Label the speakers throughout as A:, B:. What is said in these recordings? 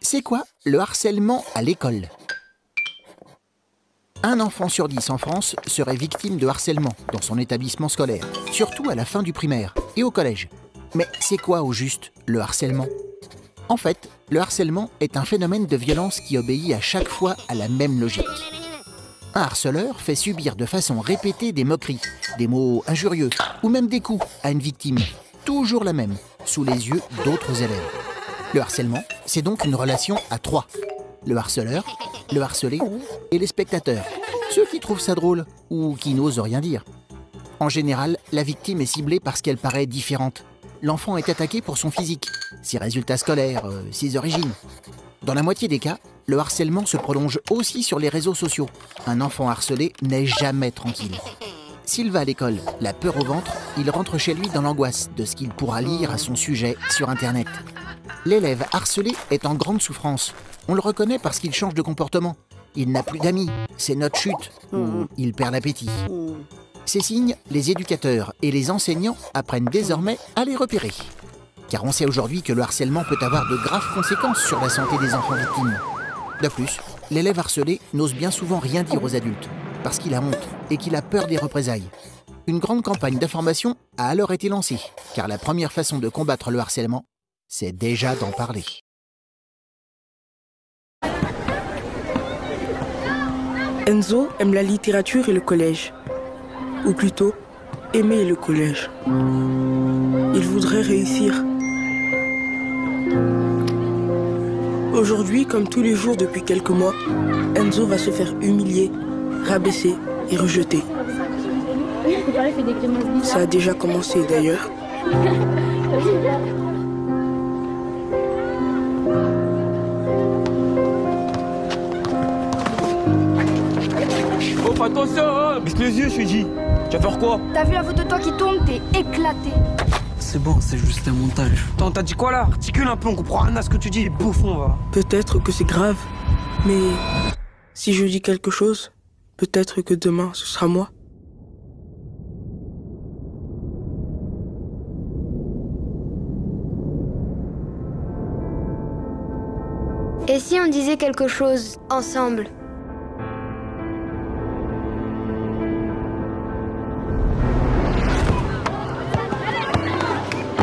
A: C'est quoi le harcèlement à l'école? Un enfant sur 10 en France serait victime de harcèlement dans son établissement scolaire, surtout à la fin du primaire et au collège. Mais c'est quoi au juste le harcèlement? En fait, le harcèlement est un phénomène de violence qui obéit à chaque fois à la même logique. Un harceleur fait subir de façon répétée des moqueries, des mots injurieux ou même des coups à une victime, toujours la même, sous les yeux d'autres élèves. Le harcèlement, c'est donc une relation à trois. Le harceleur, le harcelé et les spectateurs, ceux qui trouvent ça drôle ou qui n'osent rien dire. En général, la victime est ciblée parce qu'elle paraît différente. L'enfant est attaqué pour son physique, ses résultats scolaires, ses origines. Dans la moitié des cas, le harcèlement se prolonge aussi sur les réseaux sociaux. Un enfant harcelé n'est jamais tranquille. S'il va à l'école, la peur au ventre, il rentre chez lui dans l'angoisse de ce qu'il pourra lire à son sujet sur Internet. L'élève harcelé est en grande souffrance. On le reconnaît parce qu'il change de comportement. Il n'a plus d'amis, c'est notre chute, ou il perd l'appétit. Ces signes, les éducateurs et les enseignants apprennent désormais à les repérer. Car on sait aujourd'hui que le harcèlement peut avoir de graves conséquences sur la santé des enfants victimes. De plus, l'élève harcelé n'ose bien souvent rien dire aux adultes, parce qu'il a honte et qu'il a peur des représailles. Une grande campagne d'information a alors été lancée, car la première façon de combattre le harcèlement, c'est déjà d'en parler.
B: Enzo aime la littérature et le collège. Ou plutôt, aimer le collège. Il voudrait réussir. Aujourd'hui, comme tous les jours depuis quelques mois, Enzo va se faire humilier, rabaisser et rejeter. Ça a déjà commencé d'ailleurs.
C: Oh, attention, baisse les yeux, je te dis. Tu vas faire quoi?
D: T'as vu la photo de toi qui tombe, t'es éclaté.
E: C'est bon, c'est juste un montage.
C: Attends, t'as dit quoi là? Articule un peu, on comprend rien à ce que tu dis, bouffon, va.
B: Peut-être que c'est grave, mais si je dis quelque chose, peut-être que demain, ce sera moi.
D: Et si on disait quelque chose ensemble?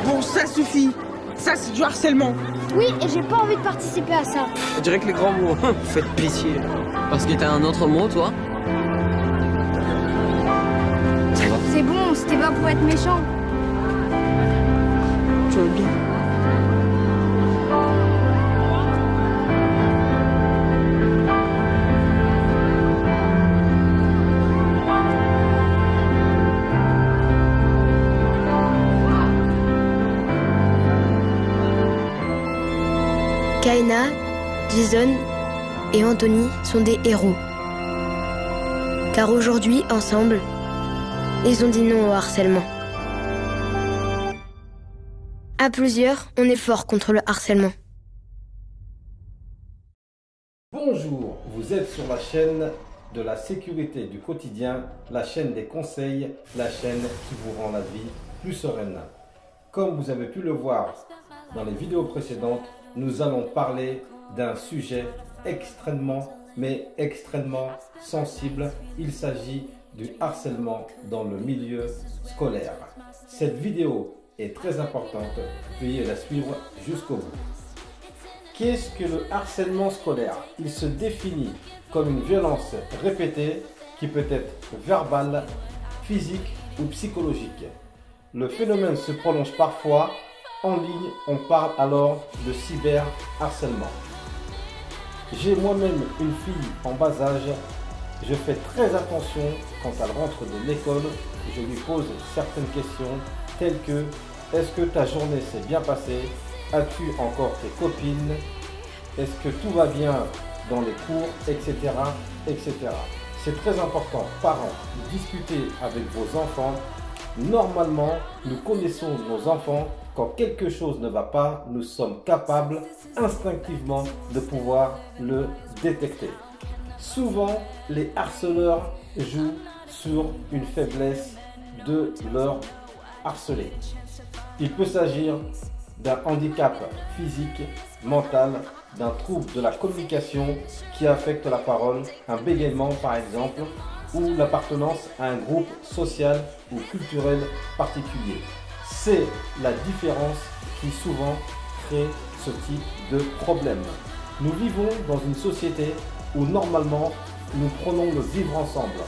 C: Bon, ça suffit. Ça, c'est du harcèlement.
D: Oui, et j'ai pas envie de participer à ça.
C: On dirait que les grands mots. Faites pitié.
E: Parce que t'as un autre mot, toi?
C: Ça va?
D: C'est bon, c'était pas pour être méchant.
B: Tu vas bien.
D: Kaina, Jason et Anthony sont des héros. Car aujourd'hui, ensemble, ils ont dit non au harcèlement. À plusieurs, on est fort contre le harcèlement.
F: Bonjour, vous êtes sur la chaîne de la sécurité du quotidien, la chaîne des conseils, la chaîne qui vous rend la vie plus sereine. Comme vous avez pu le voir dans les vidéos précédentes, nous allons parler d'un sujet extrêmement sensible. Il s'agit du harcèlement dans le milieu scolaire. Cette vidéo est très importante, veuillez la suivre jusqu'au bout. Qu'est-ce que le harcèlement scolaire? Il se définit comme une violence répétée qui peut être verbale, physique ou psychologique. Le phénomène se prolonge parfois. En ligne, on parle alors de cyberharcèlement. J'ai moi-même une fille en bas âge. Je fais très attention quand elle rentre de l'école. Je lui pose certaines questions telles que: est-ce que ta journée s'est bien passée? As-tu encore tes copines? Est-ce que tout va bien dans les cours, etc., etc. C'est très important, parents, de discuter avec vos enfants. Normalement, nous connaissons nos enfants. Quand quelque chose ne va pas, nous sommes capables instinctivement de pouvoir le détecter. Souvent, les harceleurs jouent sur une faiblesse de leur harcelé. Il peut s'agir d'un handicap physique, mental, d'un trouble de la communication qui affecte la parole, un bégaiement par exemple, ou l'appartenance à un groupe social ou culturel particulier. C'est la différence qui souvent crée ce type de problème. Nous vivons dans une société où normalement nous prenons le vivre ensemble.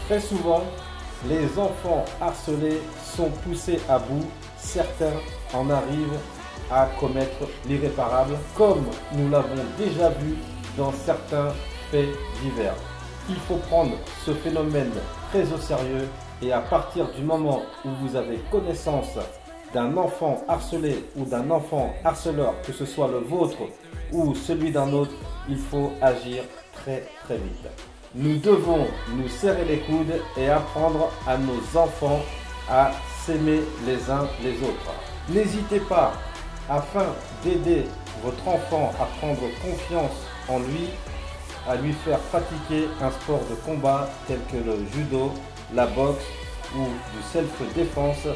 F: Très souvent, les enfants harcelés sont poussés à bout, certains en arrivent à commettre l'irréparable, comme nous l'avons déjà vu dans certains faits divers. Il faut prendre ce phénomène très au sérieux et à partir du moment où vous avez connaissance d'un enfant harcelé ou d'un enfant harceleur, que ce soit le vôtre ou celui d'un autre, il faut agir très vite. Nous devons nous serrer les coudes et apprendre à nos enfants à s'aimer les uns les autres. N'hésitez pas, afin d'aider votre enfant à prendre confiance en lui, à lui faire pratiquer un sport de combat tel que le judo, la boxe ou du self-défense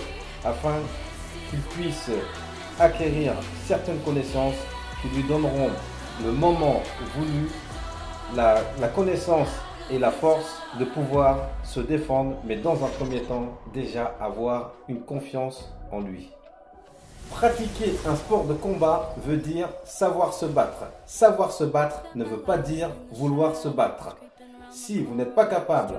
F: afin qu'il puisse acquérir certaines connaissances qui lui donneront le moment voulu la connaissance et la force de pouvoir se défendre, mais dans un premier temps déjà avoir une confiance en lui. Pratiquer un sport de combat veut dire savoir se battre. Savoir se battre ne veut pas dire vouloir se battre. Si vous n'êtes pas capable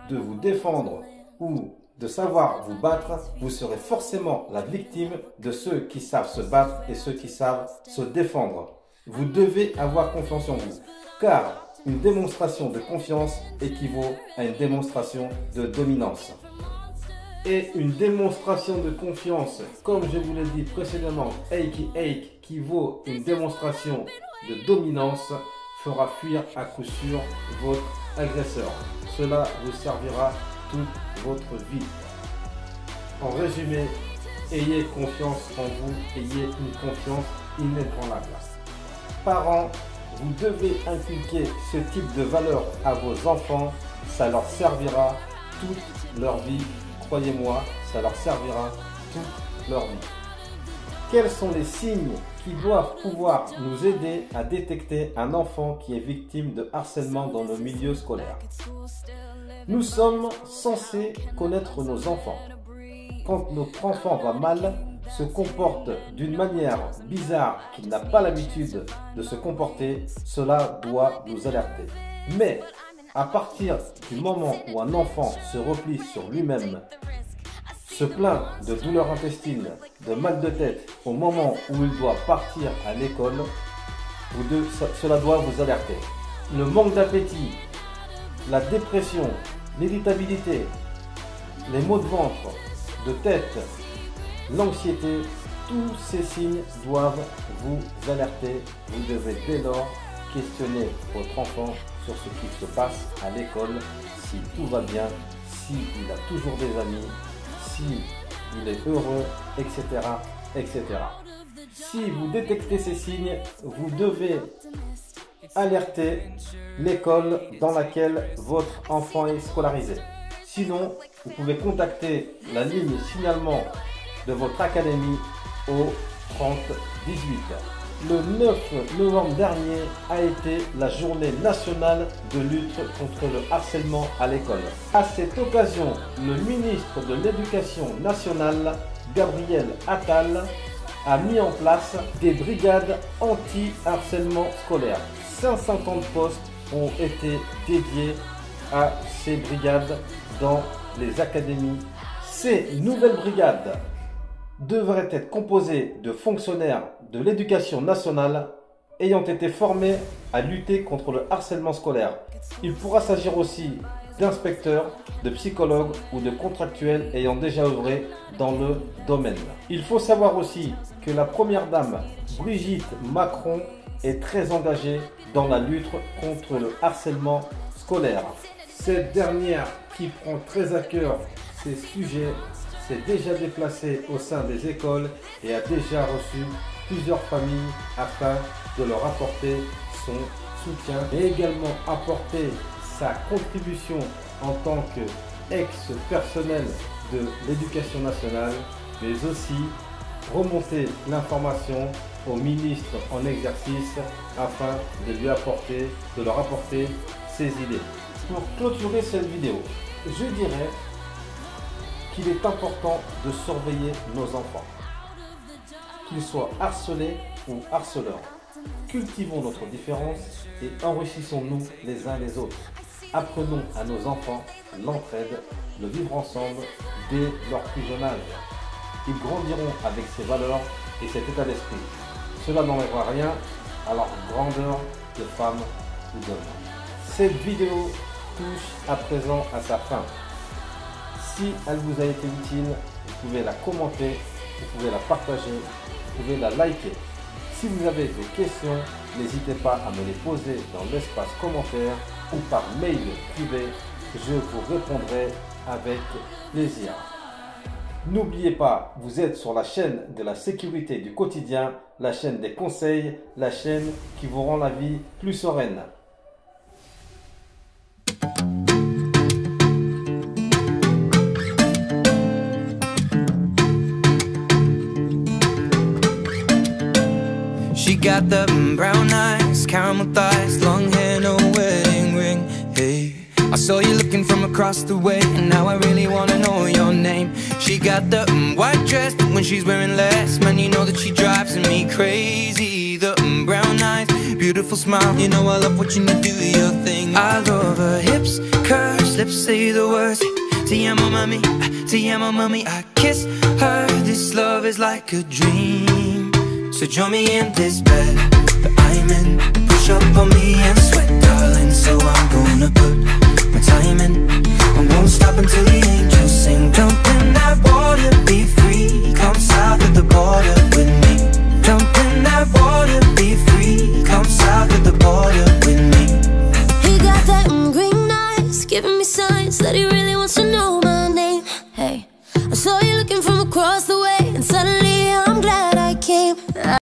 F: de vous défendre ou de savoir vous battre, vous serez forcément la victime de ceux qui savent se battre et ceux qui savent se défendre. Vous devez avoir confiance en vous, car une démonstration de confiance équivaut à une démonstration de dominance. Et une démonstration de confiance, comme je vous l'ai dit précédemment, qui vaut une démonstration de dominance, fera fuir à coup sûr votre agresseur. Cela vous servira toute votre vie. En résumé, ayez confiance en vous, ayez une confiance inébranlable. Parents, vous devez inculquer ce type de valeurs à vos enfants, ça leur servira toute leur vie. Croyez-moi, ça leur servira toute leur vie. Quels sont les signes qui doivent pouvoir nous aider à détecter un enfant qui est victime de harcèlement dans le milieu scolaire? Nous sommes censés connaître nos enfants. Quand notre enfant va mal, se comporte d'une manière bizarre qu'il n'a pas l'habitude de se comporter, cela doit nous alerter. Mais à partir du moment où un enfant se replie sur lui-même, se plaint de douleurs intestines, de mal de tête au moment où il doit partir à l'école, cela doit vous alerter. Le manque d'appétit, la dépression, l'irritabilité, les maux de ventre, de tête, l'anxiété, tous ces signes doivent vous alerter. Vous devez dès lors questionner votre enfant sur ce qui se passe à l'école, si tout va bien, s'il a toujours des amis, s'il est heureux, etc., etc. Si vous détectez ces signes, vous devez alerter l'école dans laquelle votre enfant est scolarisé. Sinon, vous pouvez contacter la ligne signalement de votre académie au 3018. Le 9 novembre dernier a été la journée nationale de lutte contre le harcèlement à l'école. À cette occasion, le ministre de l'Éducation nationale, Gabriel Attal, a mis en place des brigades anti-harcèlement scolaire. 150 postes ont été dédiés à ces brigades dans les académies. Ces nouvelles brigades devraient être composées de fonctionnaires de l'éducation nationale ayant été formés à lutter contre le harcèlement scolaire. Il pourra s'agir aussi d'inspecteurs, de psychologues ou de contractuels ayant déjà œuvré dans le domaine. Il faut savoir aussi que la première dame, Brigitte Macron, est très engagée dans la lutte contre le harcèlement scolaire. Cette dernière, qui prend très à cœur ces sujets, s'est déjà déplacée au sein des écoles et a déjà reçu plusieurs familles afin de leur apporter son soutien et également apporter sa contribution en tant qu'ex-personnel de l'éducation nationale, mais aussi remonter l'information au ministre en exercice afin de leur apporter ses idées. Pour clôturer cette vidéo, je dirais qu'il est important de surveiller nos enfants, qu'ils soient harcelés ou harceleurs. Cultivons notre différence et enrichissons-nous les uns les autres. Apprenons à nos enfants l'entraide, le vivre ensemble dès leur plus jeune âge. Ils grandiront avec ces valeurs et cet état d'esprit. Cela n'enlèvera rien à leur grandeur de femme ou d'homme. Cette vidéo touche à présent à sa fin. Si elle vous a été utile, vous pouvez la commenter, vous pouvez la partager, vous pouvez la liker. Si vous avez des questions, n'hésitez pas à me les poser dans l'espace commentaire ou par mail privé. Je vous répondrai avec plaisir. N'oubliez pas, vous êtes sur la chaîne de la sécurité du quotidien, la chaîne des conseils, la chaîne qui vous rend la vie plus sereine.
G: She got the brown eyes, caramel thighs, long hair, no wedding ring. Hey, I saw you looking from across the way, and now I really wanna know your name. She got the white dress, but when she's wearing less, man, you know that she drives me crazy. The brown eyes, beautiful smile, you know I love watching you do your thing. I love her hips, curves, lips say the words. Te amo mami, I kiss her. This love is like a dream. So join me in this bed that I'm in. Push up on me and sweat, darling. So I'm gonna put my time in. I won't stop until the angels sing. Jump in that water, be free. Come south of the border with me. Jump in that water, be free. Come south of the border with me.
H: He got that green eyes, giving me signs that he really wants to know my name. Hey, I saw you looking from across the way,